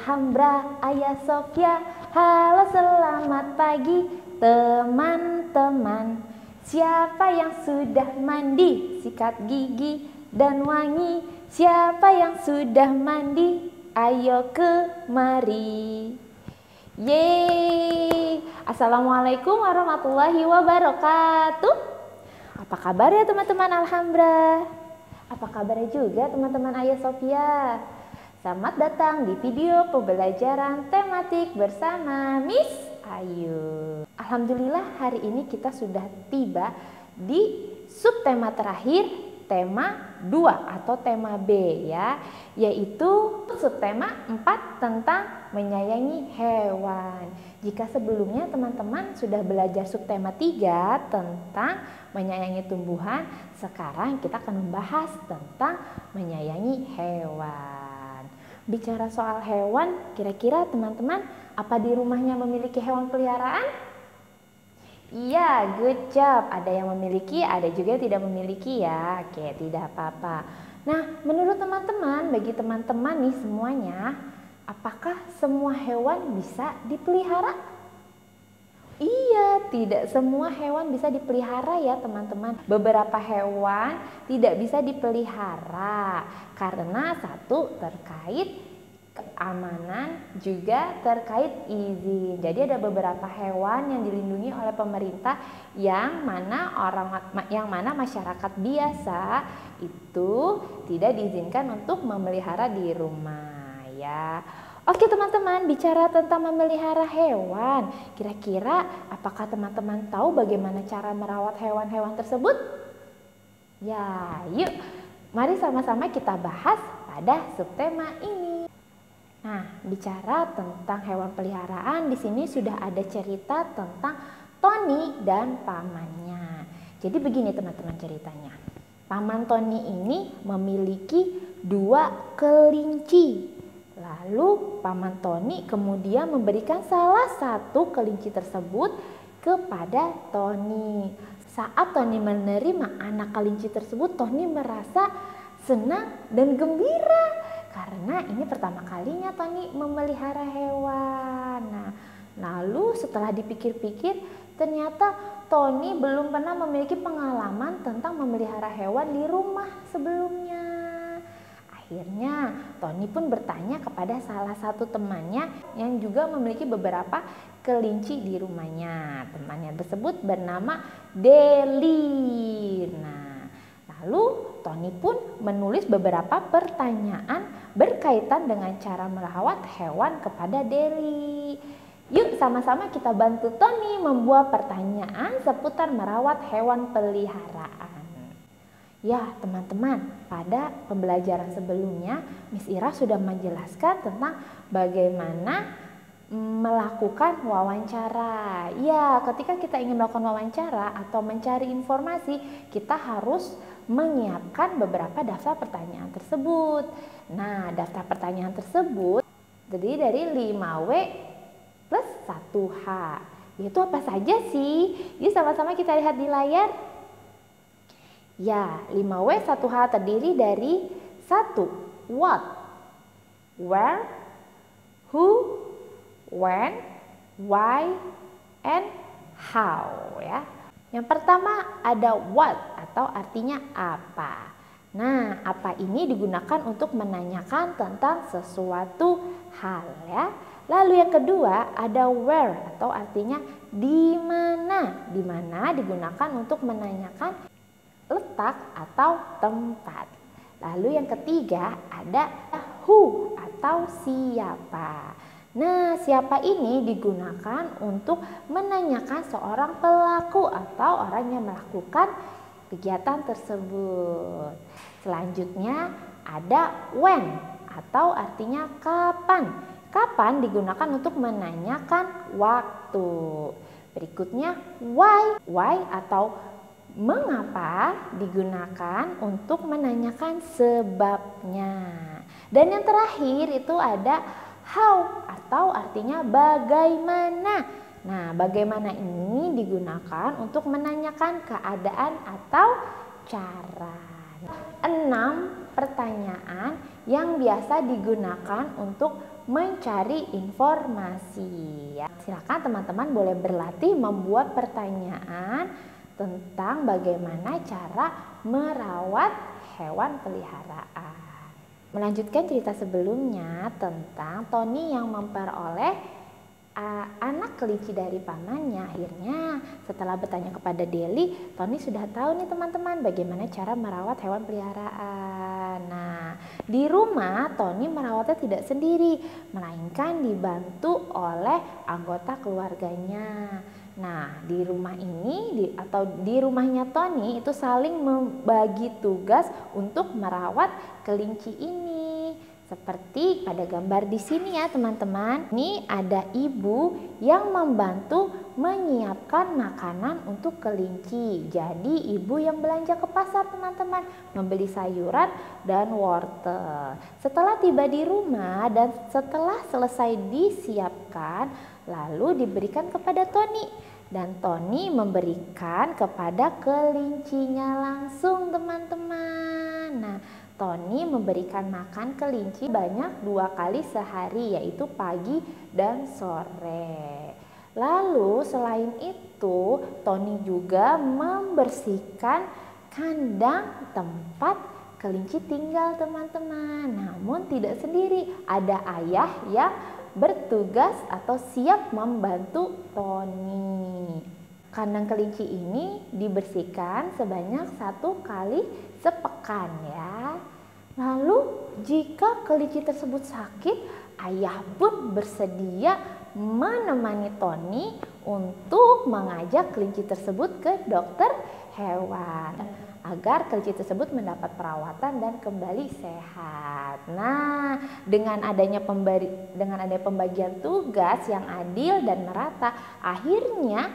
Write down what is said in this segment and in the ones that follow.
Alhambra, Ayah Sofia. Halo selamat pagi teman-teman. Siapa yang sudah mandi, sikat gigi dan wangi? Siapa yang sudah mandi, ayo kemari. Yeay. Assalamualaikum warahmatullahi wabarakatuh. Apa kabar ya teman-teman Alhambra? Apa kabarnya juga teman-teman Ayah Sofia? Selamat datang di video pembelajaran tematik bersama Miss Ayu. Alhamdulillah hari ini kita sudah tiba di subtema terakhir, tema 2 atau tema B ya, yaitu subtema 4 tentang menyayangi hewan. Jika sebelumnya teman-teman sudah belajar subtema 3 tentang menyayangi tumbuhan, sekarang kita akan membahas tentang menyayangi hewan. Bicara soal hewan, kira-kira teman-teman apa di rumahnya memiliki hewan peliharaan? Iya, good job. Ada yang memiliki, ada juga yang tidak memiliki ya. Oke, tidak apa-apa. Nah, menurut teman-teman, bagi teman-teman nih semuanya, apakah semua hewan bisa dipelihara? Iya, tidak semua hewan bisa dipelihara ya teman-teman. Beberapa hewan tidak bisa dipelihara karena satu terkait keamanan, juga terkait izin. Jadi ada beberapa hewan yang dilindungi oleh pemerintah yang mana masyarakat biasa itu tidak diizinkan untuk memelihara di rumah ya. Oke teman-teman, bicara tentang memelihara hewan, kira-kira apakah teman-teman tahu bagaimana cara merawat hewan-hewan tersebut? Ya, yuk mari sama-sama kita bahas pada subtema ini. Nah, bicara tentang hewan peliharaan, di sini sudah ada cerita tentang Tony dan pamannya. Jadi begini teman-teman ceritanya. Paman Tony ini memiliki 2 kelinci. Lalu paman Tony kemudian memberikan salah satu kelinci tersebut kepada Tony. Saat Tony menerima anak kelinci tersebut, Tony merasa senang dan gembira karena ini pertama kalinya Tony memelihara hewan. Nah, lalu setelah dipikir-pikir, ternyata Tony belum pernah memiliki pengalaman tentang memelihara hewan di rumah sebelumnya. Akhirnya Tony pun bertanya kepada salah satu temannya yang juga memiliki beberapa kelinci di rumahnya. Temannya tersebut bernama Deli. Nah, lalu Tony pun menulis beberapa pertanyaan berkaitan dengan cara merawat hewan kepada Deli. Yuk sama-sama kita bantu Tony membuat pertanyaan seputar merawat hewan peliharaan. Ya teman-teman, pada pembelajaran sebelumnya Miss Ira sudah menjelaskan tentang bagaimana melakukan wawancara. Ya, ketika kita ingin melakukan wawancara atau mencari informasi, kita harus menyiapkan beberapa daftar pertanyaan tersebut. Nah, daftar pertanyaan tersebut terdiri dari 5W plus 1H. Itu apa saja sih? Yuk sama-sama kita lihat di layar. Ya, 5W 1H terdiri dari 1. What, where, who, when, why, and how ya. Yang pertama ada what atau artinya apa. Nah, apa ini digunakan untuk menanyakan tentang sesuatu hal ya. Lalu yang kedua ada where atau artinya di mana. Di mana digunakan untuk menanyakan letak atau tempat. Lalu yang ketiga ada who atau siapa. Nah, siapa ini digunakan untuk menanyakan seorang pelaku atau orang yang melakukan kegiatan tersebut. Selanjutnya ada when atau artinya kapan. Kapan digunakan untuk menanyakan waktu. Berikutnya why atau mengapa digunakan untuk menanyakan sebabnya. Dan yang terakhir itu ada how atau artinya bagaimana. Nah, bagaimana ini digunakan untuk menanyakan keadaan atau cara. 6 pertanyaan yang biasa digunakan untuk mencari informasi. Ya, silakan teman-teman boleh berlatih membuat pertanyaan tentang bagaimana cara merawat hewan peliharaan. Melanjutkan cerita sebelumnya tentang Tony yang memperoleh anak kelinci dari pamannya. Akhirnya setelah bertanya kepada Deli, Tony sudah tahu nih teman-teman bagaimana cara merawat hewan peliharaan. Nah, di rumah Tony merawatnya tidak sendiri, melainkan dibantu oleh anggota keluarganya. Nah, di rumah ini atau di rumahnya Tony itu saling membagi tugas untuk merawat kelinci ini. Seperti pada gambar di sini ya teman-teman. Ini ada ibu yang membantu menyiapkan makanan untuk kelinci. Jadi ibu yang belanja ke pasar teman-teman, membeli sayuran dan wortel. Setelah tiba di rumah dan setelah selesai disiapkan, lalu diberikan kepada Tony. Dan Tony memberikan kepada kelincinya langsung teman-teman. Nah, Tony memberikan makan kelinci banyak 2 kali sehari, yaitu pagi dan sore. Lalu selain itu Tony juga membersihkan kandang tempat kelinci tinggal teman-teman. Namun tidak sendiri, ada ayah yang bertugas atau siap membantu Tony. Kandang kelinci ini dibersihkan sebanyak 1 kali sepekan ya. Lalu jika kelinci tersebut sakit, ayah pun bersedia menemani Tony untuk mengajak kelinci tersebut ke dokter hewan agar kelinci tersebut mendapat perawatan dan kembali sehat. Nah, dengan adanya pembagian tugas yang adil dan merata, akhirnya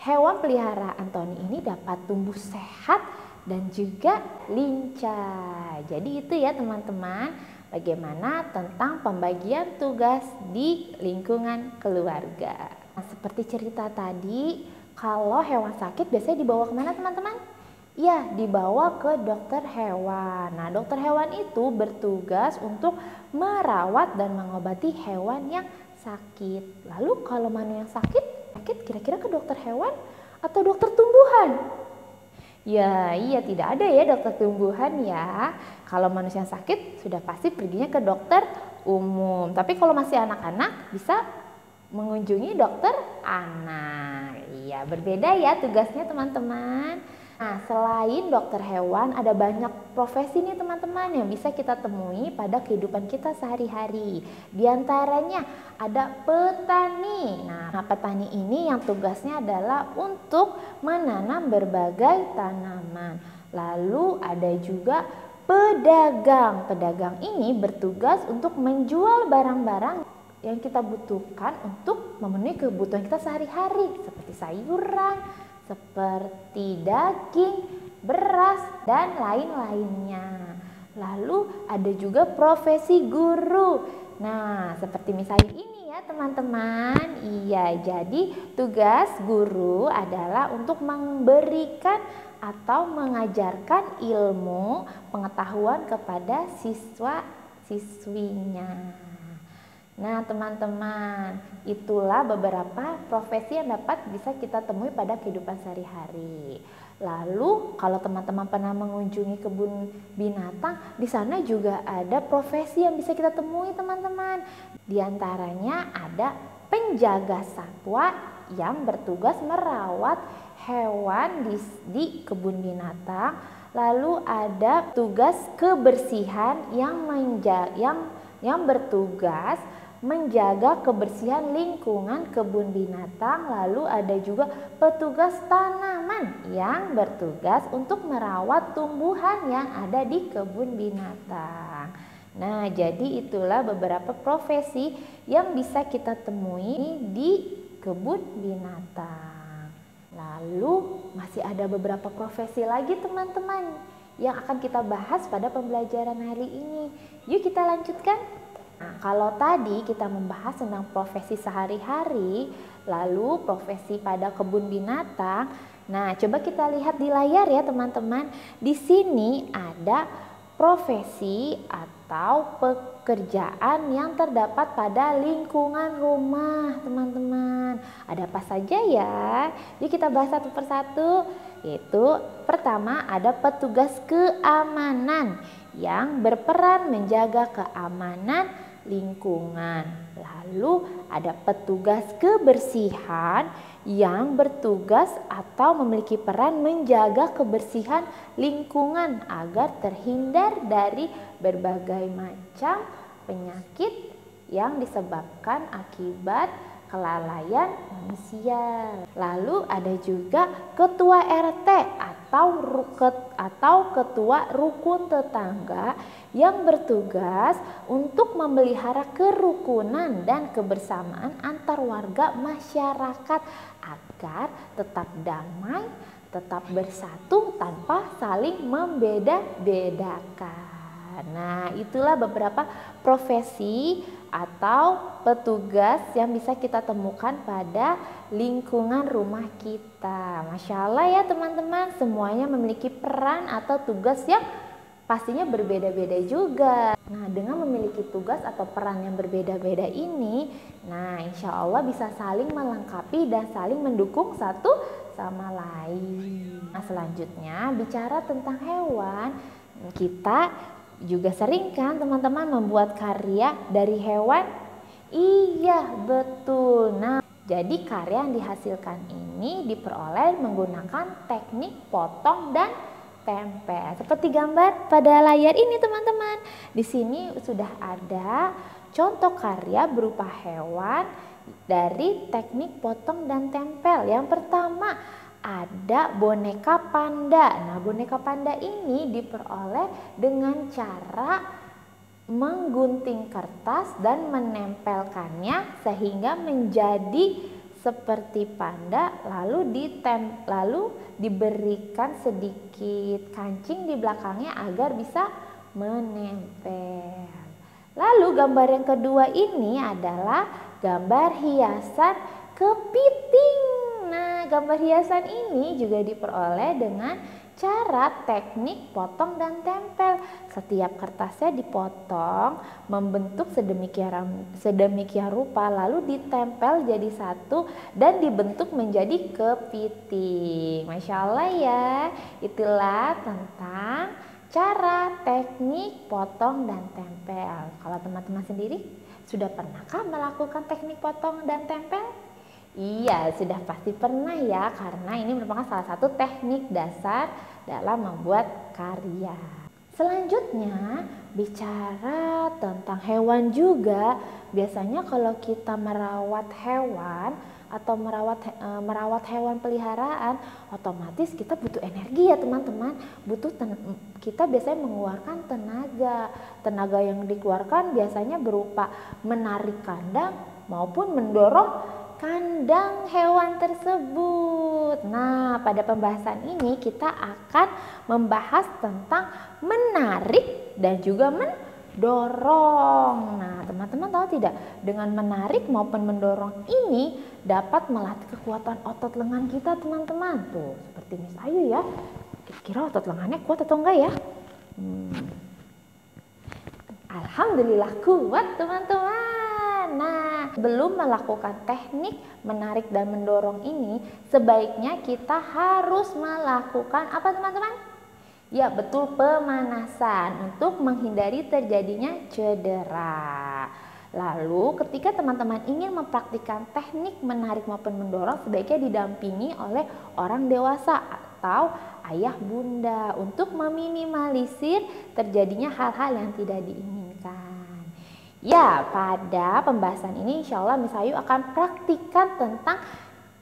hewan peliharaan Tony ini dapat tumbuh sehat dan juga lincah. Jadi itu ya teman-teman, bagaimana tentang pembagian tugas di lingkungan keluarga. Nah, seperti cerita tadi, kalau hewan sakit biasanya dibawa kemana teman-teman? Ya, dibawa ke dokter hewan. Nah, dokter hewan itu bertugas untuk merawat dan mengobati hewan yang sakit. Lalu kalau mana yang sakit kira-kira ke dokter hewan atau dokter tumbuhan? Ya, iya, tidak ada ya dokter tumbuhan ya. Kalau manusia yang sakit sudah pasti perginya ke dokter umum. Tapi kalau masih anak-anak bisa mengunjungi dokter anak. Iya, berbeda ya tugasnya teman-teman. Nah, selain dokter hewan, ada banyak profesi nih teman-teman yang bisa kita temui pada kehidupan kita sehari-hari. Di antaranya ada petani. Nah, petani ini yang tugasnya adalah untuk menanam berbagai tanaman. Lalu ada juga pedagang. Pedagang ini bertugas untuk menjual barang-barang yang kita butuhkan untuk memenuhi kebutuhan kita sehari-hari, seperti sayuran, seperti daging, beras, dan lain-lainnya. Lalu ada juga profesi guru. Nah, seperti misalnya ini ya teman-teman. Iya, jadi tugas guru adalah untuk memberikan atau mengajarkan ilmu, pengetahuan kepada siswa-siswinya. Nah teman-teman, itulah beberapa profesi yang dapat bisa kita temui pada kehidupan sehari-hari. Lalu kalau teman-teman pernah mengunjungi kebun binatang, di sana juga ada profesi yang bisa kita temui teman-teman. Di antaranya ada penjaga satwa yang bertugas merawat hewan di kebun binatang. Lalu ada tugas kebersihan yang bertugas menjaga kebersihan lingkungan kebun binatang. Lalu ada juga petugas tanaman yang bertugas untuk merawat tumbuhan yang ada di kebun binatang. Nah, jadi itulah beberapa profesi yang bisa kita temui di kebun binatang. Lalu masih ada beberapa profesi lagi teman-teman yang akan kita bahas pada pembelajaran hari ini. Yuk kita lanjutkan. Nah, kalau tadi kita membahas tentang profesi sehari-hari, lalu profesi pada kebun binatang. Nah, coba kita lihat di layar ya teman-teman. Di sini ada profesi atau atau pekerjaan yang terdapat pada lingkungan rumah, teman-teman. Ada apa saja ya? Yuk kita bahas satu persatu. Yaitu pertama ada petugas keamanan yang berperan menjaga keamanan lingkungan. Lalu ada petugas kebersihan yang bertugas atau memiliki peran menjaga kebersihan lingkungan agar terhindar dari berbagai macam penyakit yang disebabkan akibat kelalaian manusia. Lalu ada juga ketua RT atau ketua rukun tetangga yang bertugas untuk memelihara kerukunan dan kebersamaan antar warga masyarakat agar tetap damai, tetap bersatu tanpa saling membeda-bedakan. Nah, itulah beberapa profesi atau petugas yang bisa kita temukan pada lingkungan rumah kita. Masya Allah ya teman-teman, semuanya memiliki peran atau tugas yang pastinya berbeda-beda juga. Nah, dengan memiliki tugas atau peran yang berbeda-beda ini, nah insya Allah bisa saling melengkapi dan saling mendukung satu sama lain. Nah, selanjutnya bicara tentang hewan, kita juga sering kan teman-teman membuat karya dari hewan? Iya, betul. Nah, jadi karya yang dihasilkan ini diperoleh menggunakan teknik potong dan tempel. Seperti gambar pada layar ini teman-teman. Di sini sudah ada contoh karya berupa hewan dari teknik potong dan tempel. Yang pertama ada boneka panda. Nah, boneka panda ini diperoleh dengan cara menggunting kertas dan menempelkannya sehingga menjadi seperti panda, lalu diberikan sedikit kancing di belakangnya agar bisa menempel. Lalu gambar yang kedua ini adalah gambar hiasan kepiting. Nah, gambar hiasan ini juga diperoleh dengan cara teknik potong dan tempel. Setiap kertasnya dipotong, membentuk sedemikian rupa, lalu ditempel jadi satu dan dibentuk menjadi kepiting. Masya Allah ya, itulah tentang cara teknik potong dan tempel. Kalau teman-teman sendiri sudah pernahkah melakukan teknik potong dan tempel? Iya, sudah pasti pernah ya, karena ini merupakan salah satu teknik dasar dalam membuat karya. Selanjutnya, bicara tentang hewan juga. Biasanya kalau kita merawat hewan atau merawat hewan peliharaan, otomatis kita butuh energi ya teman-teman. Kita biasanya mengeluarkan tenaga. Tenaga yang dikeluarkan biasanya berupa menarik kandang maupun mendorong kandang hewan tersebut. Nah, pada pembahasan ini kita akan membahas tentang menarik dan juga mendorong. Nah, teman-teman tahu tidak, dengan menarik maupun mendorong ini dapat melatih kekuatan otot lengan kita, teman-teman. Tuh, seperti Miss Ayu ya. Kira-kira otot lengannya kuat atau enggak ya? Alhamdulillah kuat, teman-teman. Nah, sebelum melakukan teknik menarik dan mendorong ini, sebaiknya kita harus melakukan apa teman-teman? Ya, betul, pemanasan untuk menghindari terjadinya cedera. Lalu, ketika teman-teman ingin mempraktikkan teknik menarik maupun mendorong, sebaiknya didampingi oleh orang dewasa atau ayah bunda untuk meminimalisir terjadinya hal-hal yang tidak diinginkan. Ya, pada pembahasan ini insya Allah Miss Ayu akan praktikkan tentang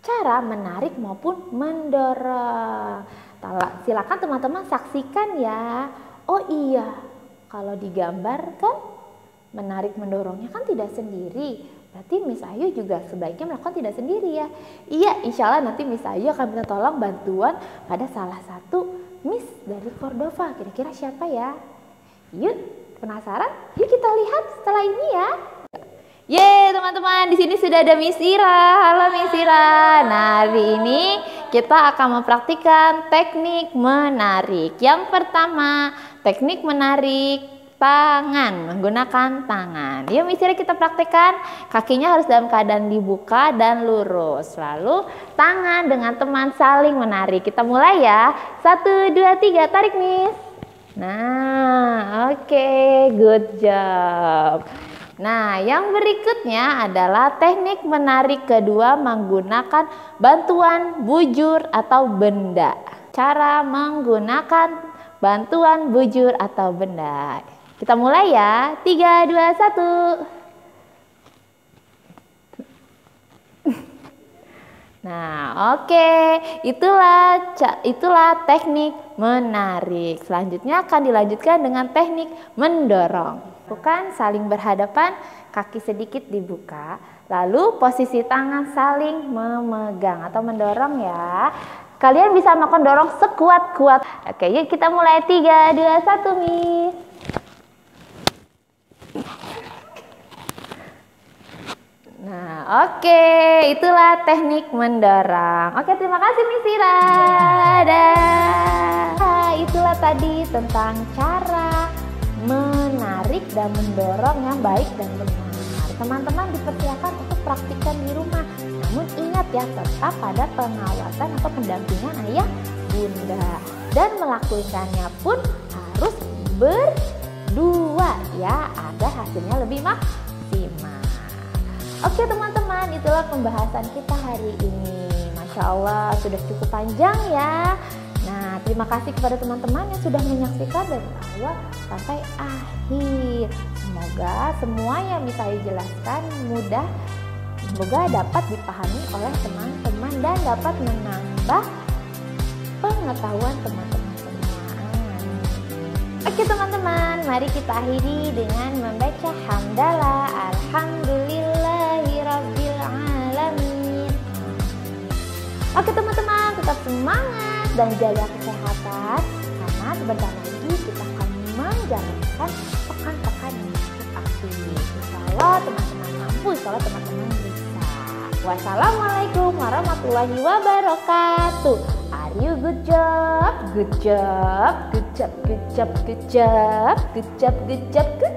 cara menarik maupun mendorong. Silakan teman-teman saksikan ya. Oh iya, kalau digambarkan menarik mendorongnya kan tidak sendiri. Berarti Miss Ayu juga sebaiknya melakukan tidak sendiri ya. Iya, insya Allah nanti Miss Ayu akan minta tolong bantuan pada salah satu Miss dari Cordova. Kira-kira siapa ya? Yuk. Penasaran? Yuk kita lihat setelah ini ya. Yeay teman-teman, di sini sudah ada Miss Ira. Halo Miss Ira. Nah, hari ini kita akan mempraktikkan teknik menarik. Yang pertama, teknik menarik tangan, menggunakan tangan. Yuk misalnya kita praktekkan, kakinya harus dalam keadaan dibuka dan lurus. Lalu tangan dengan teman saling menarik. Kita mulai ya. 1, 2, 3, tarik Miss. Nah, oke, good job. Nah, yang berikutnya adalah teknik menarik kedua menggunakan bantuan bujur atau benda. Cara menggunakan bantuan bujur atau benda. Kita mulai ya. 3, 2, 1. Nah, oke. Itulah teknik menarik. Selanjutnya akan dilanjutkan dengan teknik mendorong. Bukan saling berhadapan, kaki sedikit dibuka, lalu posisi tangan saling memegang atau mendorong ya. Kalian bisa melakukan dorong sekuat-kuat. Oke, yuk kita mulai. 3, 2, 1, Miss. Nah, oke, itulah teknik mendorong. Oke, terima kasih Miss Ira. Nah, itulah tadi tentang cara menarik dan mendorong yang baik dan benar. Teman-teman dipersilakan untuk praktikkan di rumah. Namun ingat ya, tetap pada pengawasan atau pendampingan ayah bunda. Dan melakukannya pun harus berdua ya, agar hasilnya lebih maksimal. Oke teman-teman, itulah pembahasan kita hari ini. Masya Allah, sudah cukup panjang ya. Nah, terima kasih kepada teman-teman yang sudah menyaksikan dari awal sampai akhir. Semoga semua yang bisa dijelaskan mudah, semoga dapat dipahami oleh teman-teman dan dapat menambah pengetahuan teman-teman semua. Oke teman-teman, mari kita akhiri dengan membaca hamdalah alhamdulillahirabbil alamin. Oke teman-teman, tetap semangat dan jaga kesehatan, karena sebentar lagi kita akan menjalankan pekan-pekan yang cukup aktif. Insyaallah teman-teman mampu, insyaallah teman-teman bisa. Wassalamualaikum warahmatullahi wabarakatuh. Are you good job? Good job, good job, good job, good job, good job, good job, good job.